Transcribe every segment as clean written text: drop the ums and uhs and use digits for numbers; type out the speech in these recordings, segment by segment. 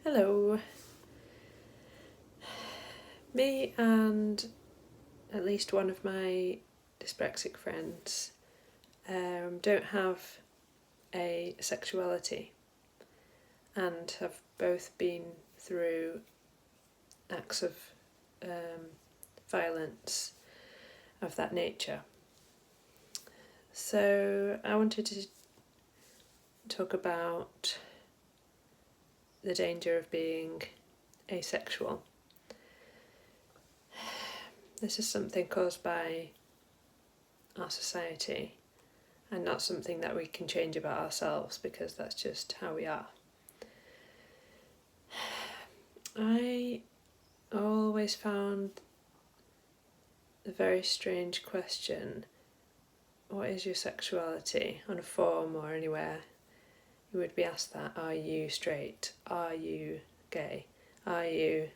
Hello. Me and at least one of my dyspraxic friends don't have a sexuality and have both been through acts of violence of that nature. So I wanted to talk about the danger of being asexual. This is something caused by our society and not something that we can change about ourselves because that's just how we are. I always found the very strange question, what is your sexuality? On a forum or anywhere, you would be asked that. Are you straight? Are you gay? Are you...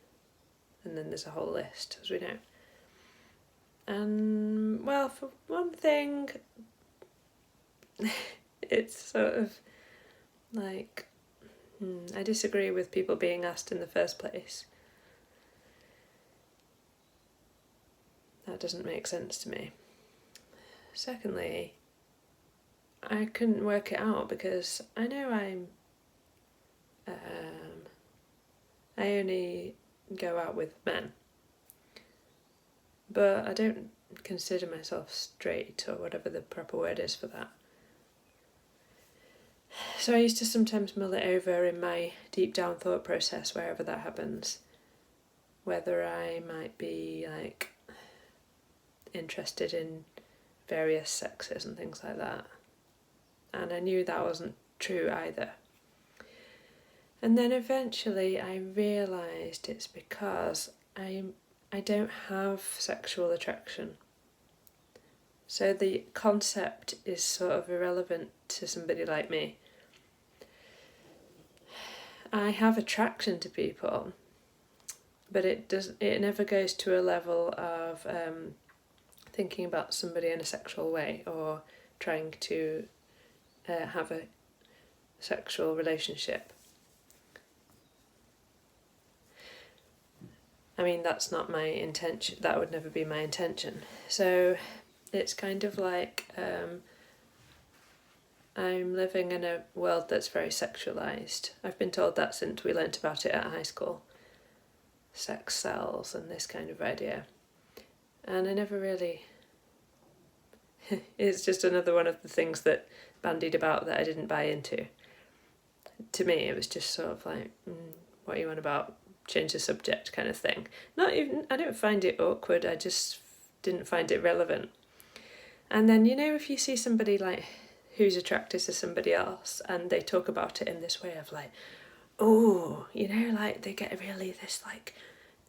And then there's a whole list, as we know. And, well, for one thing, it's sort of like, I disagree with people being asked in the first place. That doesn't make sense to me. Secondly, I couldn't work it out because I know I only go out with men, but I don't consider myself straight or whatever the proper word is for that. So I used to sometimes mull it over in my deep down thought process wherever that happens, whether I might be like interested in various sexes and things like that. And I knew that wasn't true either. And then eventually I realised it's because I don't have sexual attraction. So the concept is sort of irrelevant to somebody like me. I have attraction to people, but it never goes to a level of thinking about somebody in a sexual way or trying to have a sexual relationship. I mean, that's not my intention. That would never be my intention. So it's kind of like I'm living in a world that's very sexualised. I've been told that since we learnt about it at high school. Sex sells and this kind of idea. And I never really... It's just another one of the things that bandied about that I didn't buy into. To me, it was just sort of like, what are you on about? Change the subject kind of thing. Not even, I don't find it awkward, I just didn't find it relevant. And then, if you see somebody like who's attracted to somebody else and they talk about it in this way of like, like they get really this like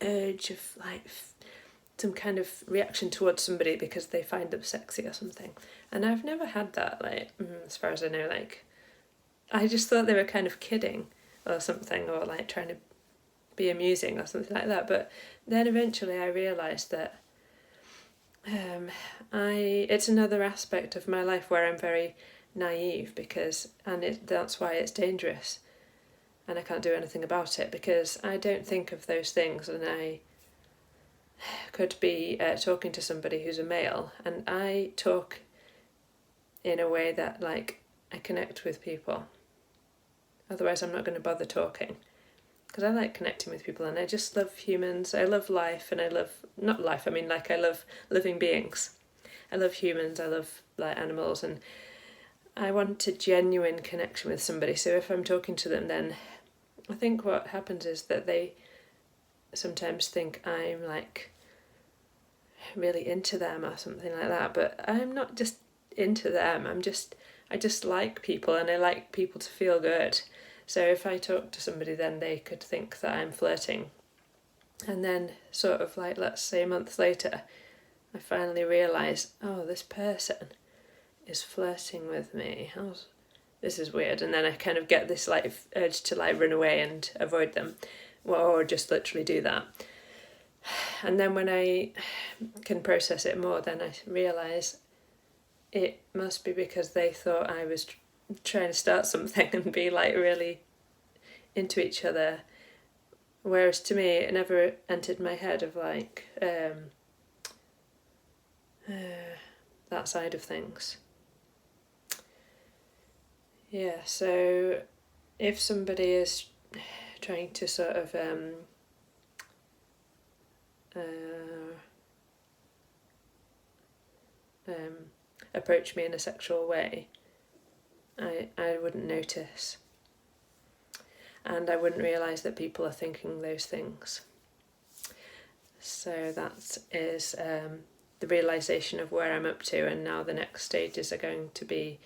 urge of like some kind of reaction towards somebody because they find them sexy or something. And I've never had that, like, as far as I know, like, I just thought they were kind of kidding or something, or like trying to be amusing or something like that. But then eventually I realised that it's another aspect of my life where I'm very naive that's why it's dangerous and I can't do anything about it because I don't think of those things, and I could be talking to somebody who's a male and I talk in a way that like I connect with people. Otherwise I'm not going to bother talking. Because I like connecting with people and I just love humans. I love life and I love... Not life, I mean like I love living beings. I love humans, I love like animals, and I want a genuine connection with somebody. So if I'm talking to them, then I think what happens is that they sometimes think I'm like really into them or something like that. But I'm not just into them, I just like people and I like people to feel good. So if I talk to somebody, then they could think that I'm flirting. And then sort of like, let's say a month later, I finally realise, this person is flirting with me. This is weird. And then I kind of get this like urge to like run away and avoid them, or just literally do that. And then when I can process it more, then I realise it must be because they thought I was trying to start something and be like really into each other Whereas to me, it never entered my head of like that side of things. Yeah, so if somebody is trying to sort of approach me in a sexual way, I wouldn't notice. And I wouldn't realise that people are thinking those things. So that is the realisation of where I'm up to, and now the next stages are going to be,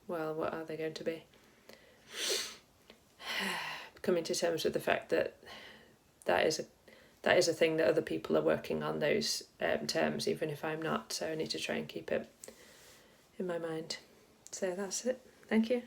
well, what are they going to be? Coming to terms with the fact that that is a thing that other people are working on those terms, even if I'm not, so I need to try and keep it in my mind. So that's it. Thank you.